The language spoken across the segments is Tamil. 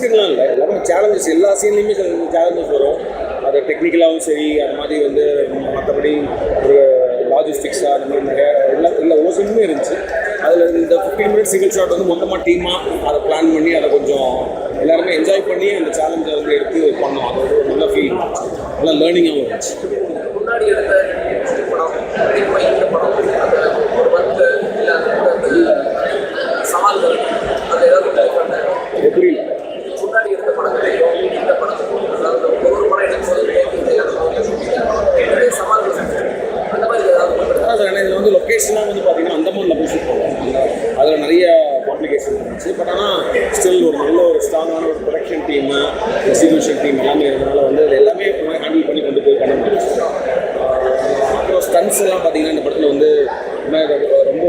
ரிஸ்க்குலாம் இல்லை, எல்லாமே சேலஞ்சஸ். எல்லா சீன்லேயுமே சேலஞ்சஸ் வரும். அது டெக்னிக்கலாகவும் சரி, அது மாதிரி வந்து மற்றபடி ஒரு லாஜிஸ்டிக்ஸாக அந்த மாதிரி நிறையா இல்லை ஒரு சீனுமே இருந்துச்சு. அதில் இந்த 15 மினிட்ஸ் சிங்கிள் ஷாட் வந்து மொத்தமாக டீமாக அதை பிளான் பண்ணி அதை கொஞ்சம் எல்லாருமே என்ஜாய் பண்ணி அந்த சேலஞ்சை வந்து எடுத்து பண்ணோம். அது ஒரு நல்ல ஃபீல், நல்லா லேர்னிங்காகவும் இருந்துச்சு. முன்னாடி எடுத்த படம் இந்த படம் ஒரு வந்து சவால்கள் அது ஏதாவது புரியல. முன்னாடி எடுத்த படங்களையும் இந்த படத்துக்கும் அதாவது ஒவ்வொரு படம் எடுக்கும்போது சவால்கள் அந்த மாதிரி ஏதாவது சார், ஏன்னா இதில் வந்து லொக்கேஷனாக வந்து பார்த்தீங்கன்னா அந்தமானில் போய் ஷூட் பண்ணுவோம். அதில் நிறைய காம்ப்ளிகேஷன் இருந்துச்சு. பட் ஆனால் ஸ்டில் ஒரு நல்ல ஒரு ஸ்ட்ராங்கான ஒரு ப்ரொடக்ஷன் டீமு, எக்ஸிக்யூஷன் டீம் எல்லாமே இருந்தனால வந்து அது எல்லாமே ஹேண்டில் பண்ணி கொண்டு போய் பண்ண முடியும். அப்புறம் ஸ்டன்ஸ் எல்லாம் பார்த்தீங்கன்னா இந்த படத்தில் வந்து ரொம்ப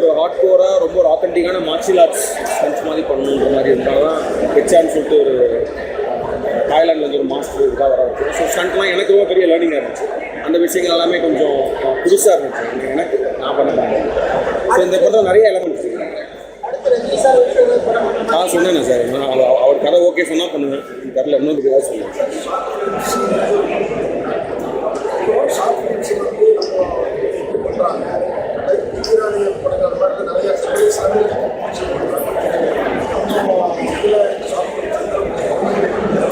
ஒரு ஹார்ட் கோராக ரொம்ப ஒரு ஆத்தென்டிக்கான மார்ஷியல் ஆர்ட்ஸ் ஸ்டன்ஸ் மாதிரி பண்ணணுன்ற மாதிரி இருந்தால் தான் ஹெச்ஆர்னு சொல்லிட்டு ஒரு தாய்லாண்டில் ஒரு மாஸ்டர் இதுக்காக வர வச்சு. ஸோ ஸ்டண்ட்லாம் எனக்கு ரொம்ப பெரிய லேர்னிங்காக இருந்துச்சு. அந்த விஷயங்கள் எல்லாமே கொஞ்சம் புதுசாக இருந்துச்சு எனக்கு, நான் பண்ண முடியும். ஸோ இந்த படத்தில் நிறைய எலமெண்ட்ஸ் சொன்னேன் சார். அவர் கதை ஓகே சொன்னால் பண்ணுவேன், தெரில இன்னொரு ஏதாவது சொல்லுவேன்.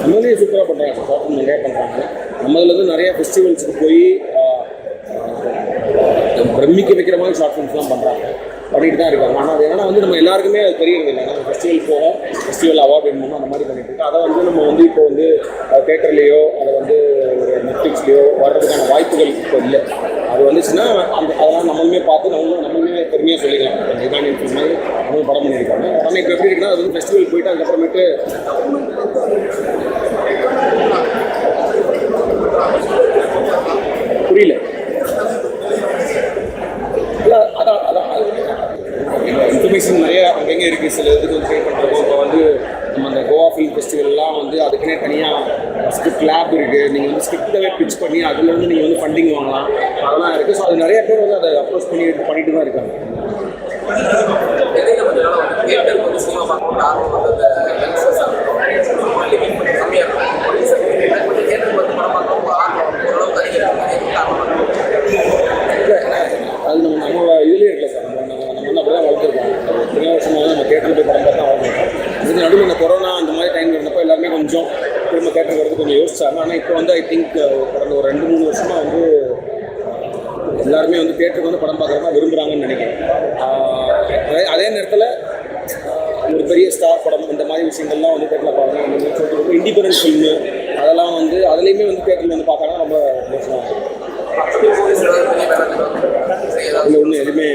நம்மளே சூப்பராக பண்ணுறாங்க சார், ஷார்ட் ஃபிலிம் நிறையா பண்ணுறாங்க. நம்மளது நிறையா ஃபெஸ்டிவல்ஸுக்கு போய் பிரமிக்க வைக்கிற மாதிரி ஷார்ட் ஃபிலிம்ஸ்லாம் பண்ணிட்டு தான் இருக்காங்க. ஆனால் அது என்னன்னா வந்து நம்ம எல்லாருக்குமே அது தெரியறது இல்லை. நம்ம ஃபெஸ்டிவல் போக ஃபெஸ்டிவல் அவார்டு வேணுமோ அந்த மாதிரி பண்ணிட்டு இருக்கோம். அதை வந்து நம்ம வந்து இப்போ வந்து தேட்டர்லேயோ அதை வந்து ஒரு நெட்ஃப்ளிக்ஸ்லேயோ வர்றதுக்கான வாய்ப்புகள் இப்போ இல்லை. அது வந்துச்சுன்னா அதெல்லாம் நம்மளுமே பார்த்து நம்மளுமே பெருமையாக சொல்லிக்கலாம். இதான் ஃபிலிம் மாதிரி நம்மளும் படம் பண்ணியிருக்காங்க. ஆனால் இப்போ எப்படி இருக்குன்னா அது வந்து ஃபெஸ்டிவல் போயிட்டு அதுக்கப்புறமேட்டு புரியல. இன்ஃபர்மேஷன் நிறைய அங்கங்கே இருக்குது. சில இதுக்கு வந்து பே பண்ணுறோம். இப்போ வந்து நம்ம அந்த கோவா ஃபிலிம் ஃபெஸ்டிவல்லாம் வந்து அதுக்குன்னே தனியாக ஸ்கிரிப்ட் லேப் இருக்குது. நீங்கள் வந்து ஸ்கிரிப்டவே பிச் பண்ணி அதில் வந்து நீங்கள் வந்து ஃபண்டிங் வாங்கலாம், அதெல்லாம் இருக்குது. ஸோ அது நிறைய பேர் வந்து அதை அப்ரோச் பண்ணிட்டு தான் இருக்காங்க. அது நம்ம இதுலேயே இருக்கல சார். நம்ம வந்து அப்படி தான் வளர்த்துருக்கோம். எத்தனை வருஷமாக நம்ம தேட்டரில் போய் படம் பார்த்து தான் வளர்த்துருக்கோம். இதுக்கு நடுவில் இந்த கொரோனா அந்த மாதிரி டைமில் இருந்தப்போ எல்லாருமே கொஞ்சம் திரும்ப தேட்டருக்கு வரது கொஞ்சம் யோசிச்சாங்க. ஆனால் இப்போ வந்து ஐ திங்க் கடந்த ஒரு 2-3 வருஷமாக வந்து எல்லாருமே வந்து தேட்டருக்கு வந்து படம் பார்க்குறதா விரும்புகிறாங்கன்னு நினைக்கிறேன். அதே நேரத்தில் ஒரு பெரிய ஸ்டார் படம் இந்த மாதிரி விஷயங்கள்லாம் வந்து தேட்டரில் பார்க்கணும். அந்த மாதிரி சொல்லிட்டு ரொம்ப இண்டிபெண்டன்ட் ஃபில்மு அதெல்லாம் வந்து அதுலேயுமே வந்து தேட்டரில் வந்து பார்த்தாங்கன்னா ரொம்ப மோசமாக இருக்கும். இல்லை ஒன்றும் எதுவுமே